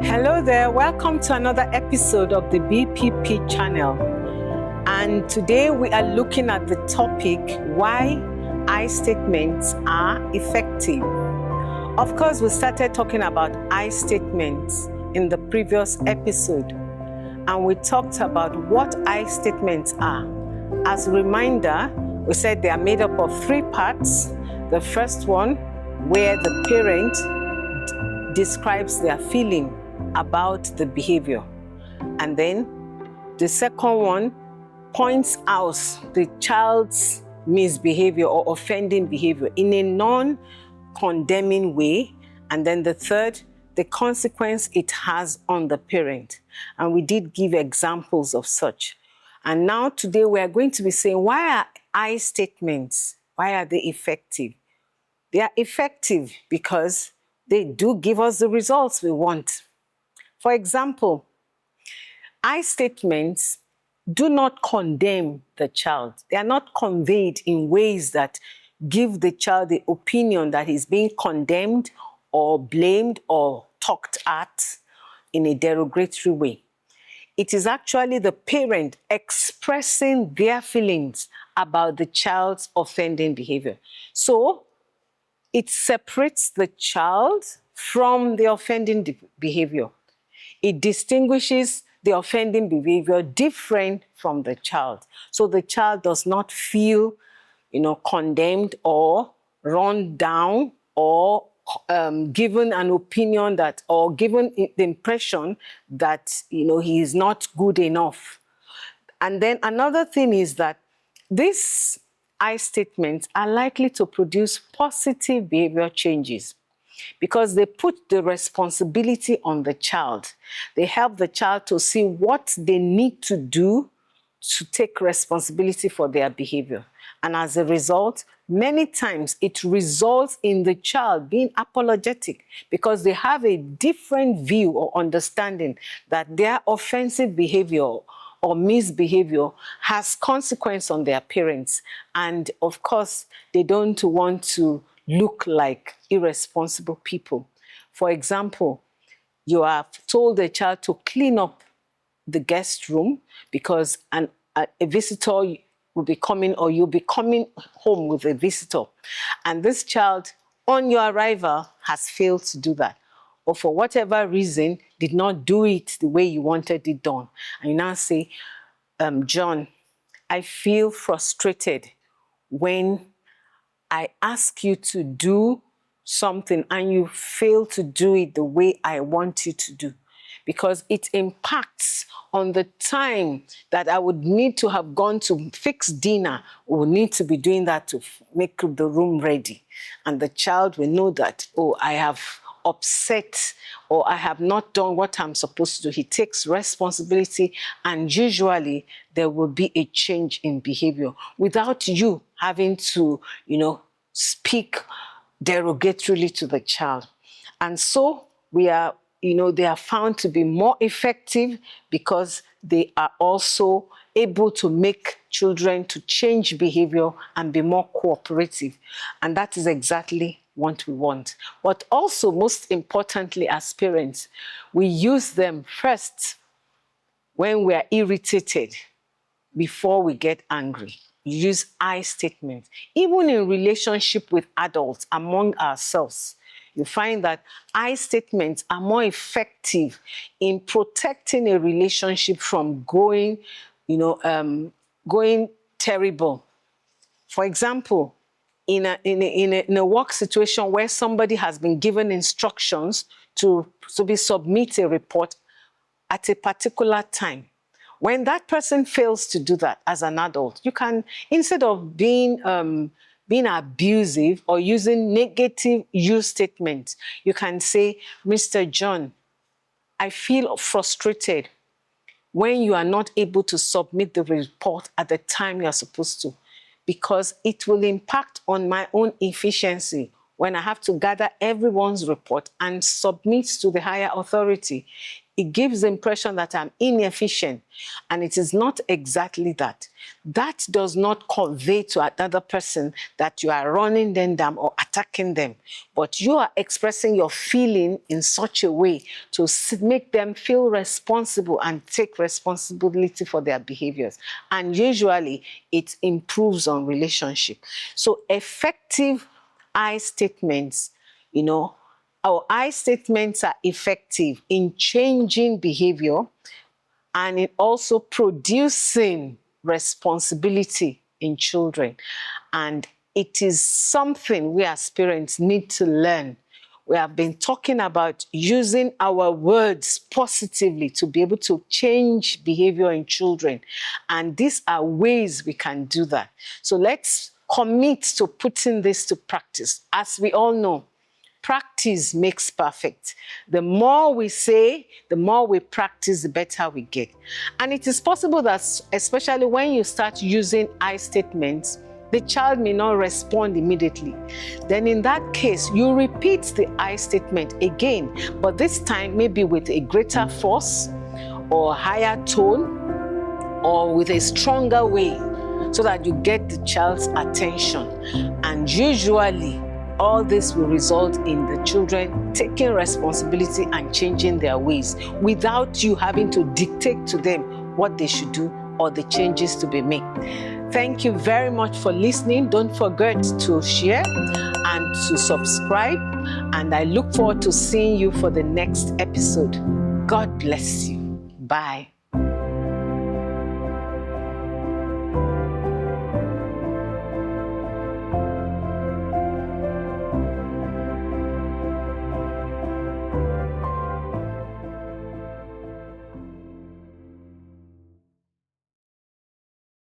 Hello there, welcome to another episode of the BPP channel. And today we are looking at the topic, why I statements are effective. Of course, we started talking about I statements in the previous episode, and we talked about what I statements are. As a reminder, we said they are made up of three parts. The first one, where the parent describes their feeling about the behavior. And then the second one points out the child's misbehavior or offending behavior in a non-condemning way. And then the third, the consequence it has on the parent. And we did give examples of such. And now today we are going to be saying, why are I statements? Why are they effective? They are effective because they do give us the results we want. For example, I statements do not condemn the child. They are not conveyed in ways that give the child the opinion that he's being condemned or blamed or talked at in a derogatory way. It is actually the parent expressing their feelings about the child's offending behavior. So it separates the child from the offending behavior. It distinguishes the offending behavior different from the child. So the child does not feel, condemned or run down or given an opinion that, or given the impression that, he is not good enough. And then another thing is that these I statements are likely to produce positive behavior changes, because they put the responsibility on the child. They help the child to see what they need to do to take responsibility for their behavior. And as a result, many times it results in the child being apologetic because they have a different view or understanding that their offensive behavior or misbehavior has consequence on their parents. And of course, they don't want to look like irresponsible people. For example, you have told the child to clean up the guest room because a visitor will be coming, or you'll be coming home with a visitor. And this child, on your arrival, has failed to do that, or for whatever reason, did not do it the way you wanted it done. And you now say, John, I feel frustrated when I ask you to do something and you fail to do it the way I want you to do, because it impacts on the time that I would need to have gone to fix dinner, or need to be doing that to make the room ready. And the child will know that, oh, I have upset, or I have not done what I'm supposed to do. He takes responsibility, and usually there will be a change in behavior without you having to, speak derogatorily to the child. And so they are found to be more effective because they are also able to make children to change behavior and be more cooperative. And that is exactly what we want. But also, most importantly, as parents, we use them first when we are irritated before we get angry. Use I statements. Even in relationship with adults, among ourselves, you find that I statements are more effective in protecting a relationship from going terrible. For example, in a work situation where somebody has been given instructions to submit a report at a particular time, when that person fails to do that as an adult, you can, instead of being abusive or using negative you statements, you can say, Mr. John, I feel frustrated when you are not able to submit the report at the time you are supposed to, because it will impact on my own efficiency when I have to gather everyone's report and submit to the higher authority, it gives the impression that I'm inefficient, and it is not exactly that. That does not convey to another person that you are running them down or attacking them, but you are expressing your feeling in such a way to make them feel responsible and take responsibility for their behaviors. And usually it improves on relationship. So effective I statements, our I statements are effective in changing behavior and in also producing responsibility in children. And it is something we as parents need to learn. We have been talking about using our words positively to be able to change behavior in children. And these are ways we can do that. So let's commit to putting this to practice. As we all know, practice makes perfect. The more we say, the more we practice, the better we get. And it is possible that, especially when you start using I statements, the child may not respond immediately. Then in that case, you repeat the I statement again, but this time maybe with a greater force or higher tone or with a stronger way, so that you get the child's attention. And usually, all this will result in the children taking responsibility and changing their ways without you having to dictate to them what they should do or the changes to be made. Thank you very much for listening. Don't forget to share and to subscribe. And I look forward to seeing you for the next episode. God bless you. Bye.